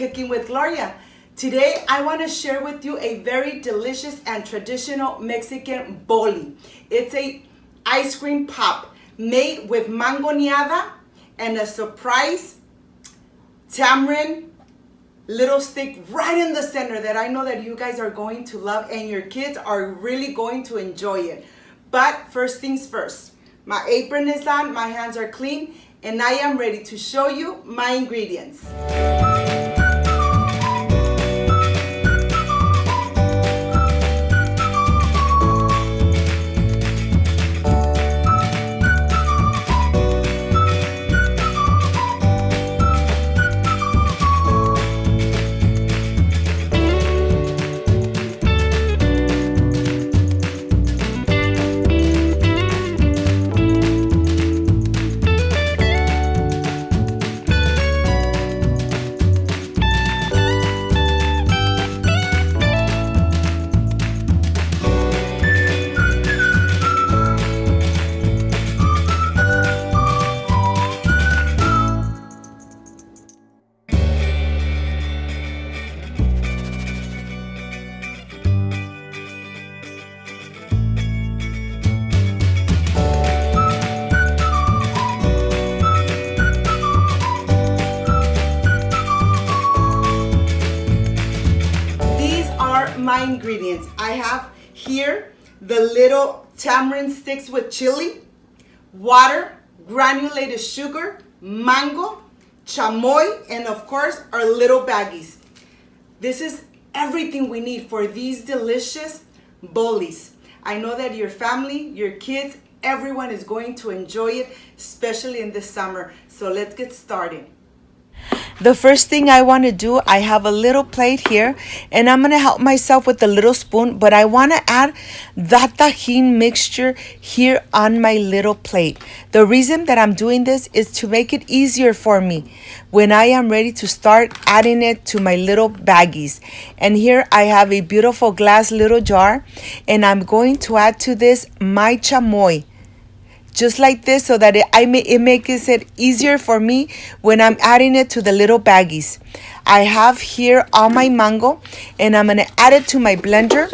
Cooking with Gloria. Today I want to share with you a very delicious and traditional Mexican boli. It's a ice cream pop made with mangonada and a surprise tamarind little stick right in the center that I know that you guys are going to love and your kids are really going to enjoy it. But first things first, my apron is on, my hands are clean, and I am ready to show you my ingredients. My ingredients. I have here the little tamarind sticks with chili, water, granulated sugar, mango, chamoy, and of course our little baggies. This is everything we need for these delicious bolis. I know that your family, your kids, everyone is going to enjoy it, especially in the summer. So let's get started. The first thing I want to do, I have a little plate here and I'm going to help myself with a little spoon, but I want to add that tajin mixture here on my little plate. The reason that I'm doing this is to make it easier for me when I am ready to start adding it to my little baggies. And here I have a beautiful glass little jar and I'm going to add to this my chamoy. Just like this, so that it makes it easier for me when I'm adding it to the little baggies. I have here all my mango and I'm going to add it to my blender.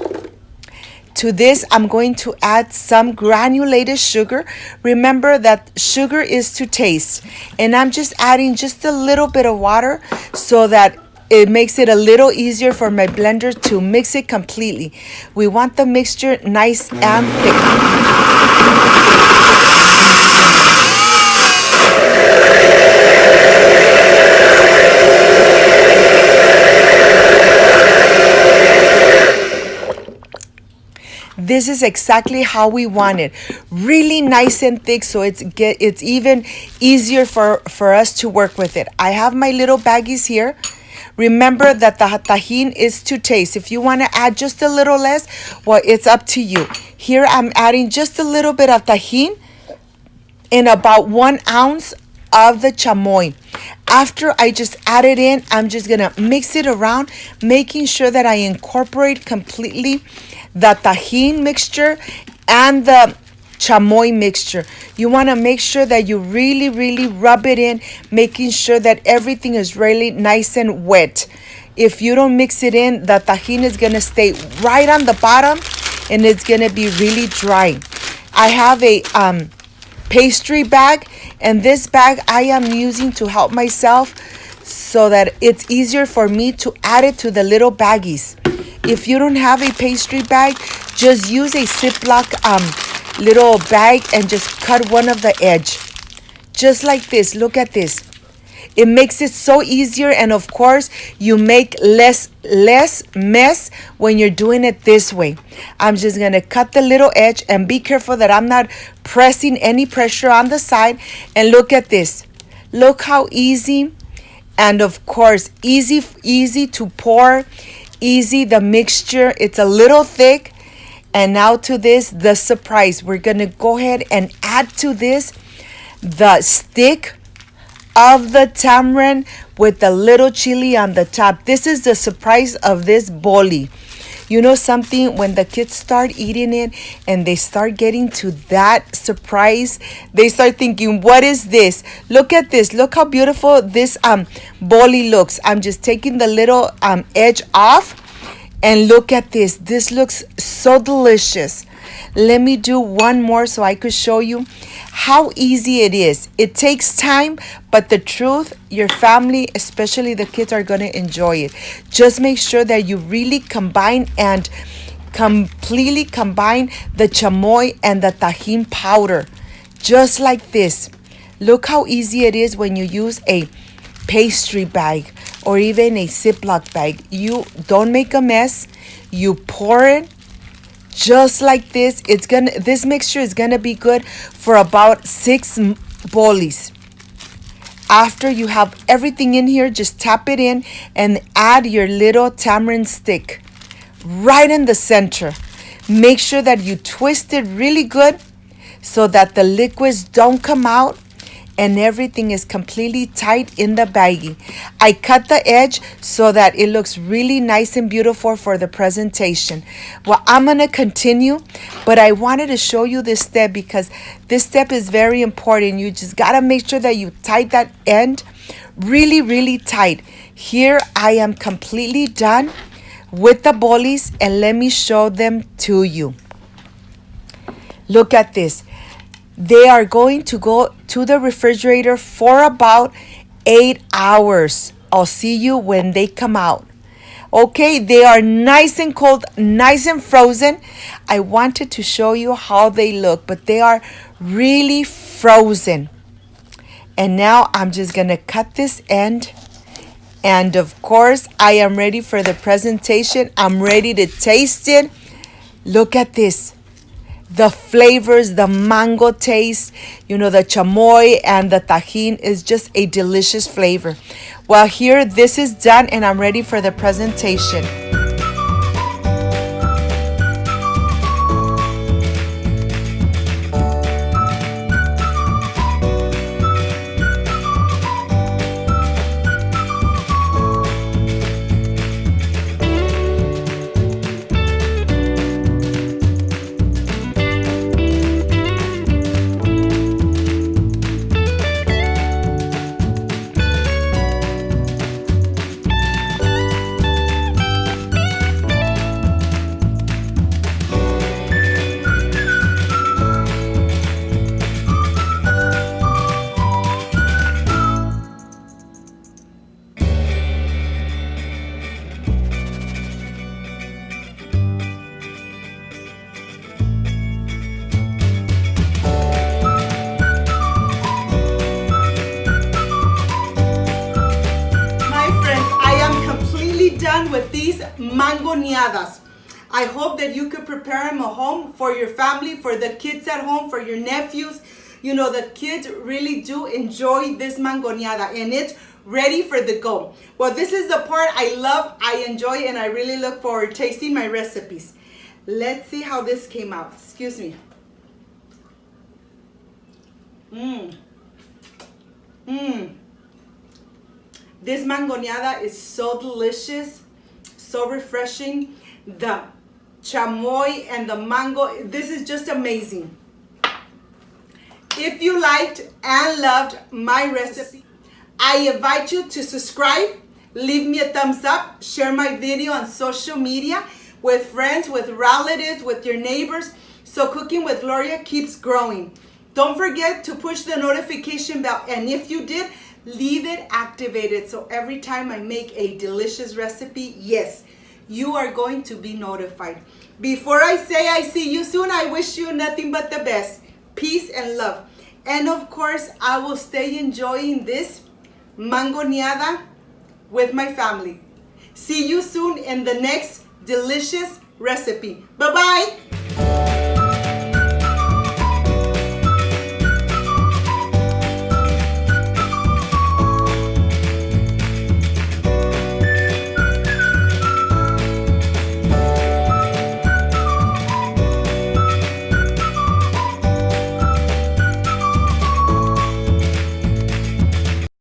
To this, I'm going to add some granulated sugar. Remember that sugar is to taste. And I'm just adding just a little bit of water so that it makes it a little easier for my blender to mix it completely. We want the mixture nice and thick. This is exactly how we want it. Really nice and thick so it's even easier for us to work with it. I have my little baggies here. Remember that the tajin is to taste. If you want to add just a little less, well, it's up to you. Here I'm adding just a little bit of tajin and about 1 ounce of the chamoy. After I just add it in, I'm just going to mix it around, making sure that I incorporate completely the tajin mixture and the chamoy mixture. You want to make sure that you really rub it in, making sure that everything is really nice and wet. If you don't mix it in, the tajin is going to stay right on the bottom and it's going to be really dry. I have a pastry bag, and this bag I am using to help myself so that it's easier for me to add it to the little baggies. If you don't have a pastry bag, just use a Ziploc little bag and just cut one of the edge. Just like this. Look at this. It makes it so easier, and of course you make less mess when you're doing it this way. I'm just going to cut the little edge and be careful that I'm not pressing any pressure on the side. And look at this. Look how easy, and of course easy to pour, easy the mixture. It's a little thick. And now to this, the surprise. We're going to go ahead and add to this the stick of the tamarind with the little chili on the top. This is the surprise of this boli. You know something, when the kids start eating it and they start getting to that surprise, they start thinking, what is this? Look at this. Look how beautiful this boli looks. I'm just taking the little edge off, and look at this. This looks so delicious. Let me do one more so I could show you how easy it is. It takes time, but the truth, your family, especially the kids, are going to enjoy it. Just make sure that you really combine and completely combine the chamoy and the tajin powder. Just like this. Look how easy it is when you use a pastry bag or even a Ziploc bag. You don't make a mess. You pour it just like this. This mixture is gonna be good for about 6 bolis. After you have everything in here, just tap it in and add your little tamarind stick right in the center. Make sure that you twist it really good so that the liquids don't come out and everything is completely tight in the baggie. I cut the edge so that it looks really nice and beautiful for the presentation. Well, I'm gonna continue, but I wanted to show you this step because this step is very important. You just gotta make sure that you tie that end really, really tight. Here I am completely done with the bolis, and let me show them to you. Look at this. They are going to go to the refrigerator for about 8 hours. I'll see you when they come out. Okay, they are nice and cold, nice and frozen. I wanted to show you how they look, but they are really frozen. And now I'm just gonna cut this end. And of course, I am ready for the presentation. I'm ready to taste it. Look at this. The flavors, the mango taste, you know, the chamoy and the tajin is just a delicious flavor. Well, here, this is done and I'm ready for the presentation. Done with these mangonadas. I hope that you could prepare them at home for your family, for the kids at home, for your nephews. You know, the kids really do enjoy this mangonada and it's ready for the go. Well, this is the part I love, I enjoy, and I really look forward to tasting my recipes. Let's see how this came out. Excuse me. This mangonada is so delicious, so refreshing. The chamoy and the mango, this is just amazing. If you liked and loved my recipe, I invite you to subscribe, leave me a thumbs up, share my video on social media with friends, with relatives, with your neighbors, so Cooking with Gloria keeps growing. Don't forget to push the notification bell, and if you did, leave it activated so every time I make a delicious recipe, yes, you are going to be notified. Before I say I see you soon, I wish you nothing but the best. Peace and love. And of course, I will stay enjoying this mangonada with my family. See you soon in the next delicious recipe. Bye-bye.